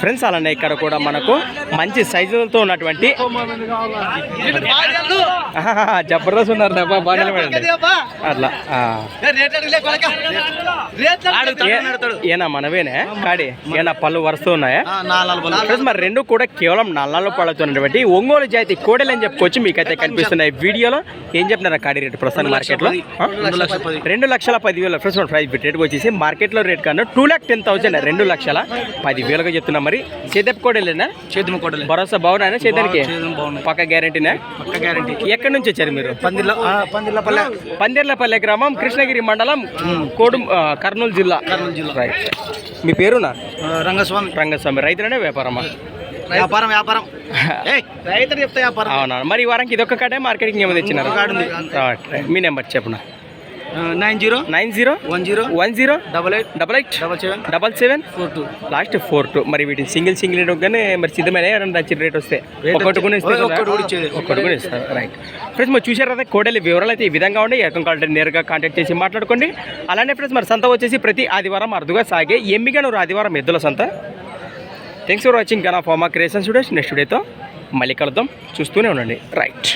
Friends అలానే ఇక్కడ కూడా మనకు మంచి సైజులతో ఉన్నటువంటి జబర్దస్త్ ఉన్నారు అట్లా ఏనా మనవేనే కాడి ఏనా పళ్ళు వరుస్తూ ఉన్నాయా ఫ్రెండ్స్? మరి రెండు కూడా కేవలం 4 పళ్ళుతున్నటువంటి ఒంగోలు జాతి కోడలు అని చెప్పుకోవచ్చు. మీకైతే కనిపిస్తున్నాయి వీడియోలో. ఏం చెప్తున్నారు కాడి రేటు ప్రస్తుతం మార్కెట్లో? 2,10,000 ఫ్రెండ్స్. ప్రైస్ రేట్ వచ్చేసి మార్కెట్లో రేట్ కన్నా 2,10,000 2,10,000గా చెప్తున్నా. మరి సేదపు కోడలేనా? చేతుమ కోడలు. భరోసా బాగున్నాయా సేదానికి? పక్క గ్యారంటీనా? పక్క గ్యారంటీ. ఎక్కడి నుంచి వచ్చారు మీరు? పందిర్లపల్లె గ్రామం, కృష్ణగిరి మండలం, కర్నూలు జిల్లా. రైట్. మీ పేరునా? రంగస్వామి. రైతులనే వ్యాపారమా? వ్యాపారం. రైతులు చెప్తే వ్యాపారం. అవునా? మరి ఈ వారానికి ఇదొక్క కాడే మార్కెటింగ్ ఏమో తెచ్చినారు? మీ నెంబర్ చెప్పునా? 90108877 లాస్ట్ 42. మరి వీటిని సింగిల్ కానీ మరి సిద్ధమైన నచ్చిన రేట్ వస్తే ఒకటి కూడా ఇస్తారు. రైట్ ఫ్రెండ్స్, మరి చూసారు కదా కోడలి వివరాలు అయితే ఈ విధంగా ఉండి ఎక్కడ కావాలంటే నేరుగా కాంటాక్ట్ చేసి మాట్లాడుకోండి. అలానే ఫ్రెండ్స్ మరి సంత వచ్చేసి ప్రతి ఆదివారం అరుదుగా సాగే ఎమ్మిగనూరు ఆదివారం ఎద్దుల సంత. Thanks for watching Gana pharma creations videos. Next వీడియోతో మళ్ళీ కలుద్దాం. చూస్తూనే ఉండండి. రైట్.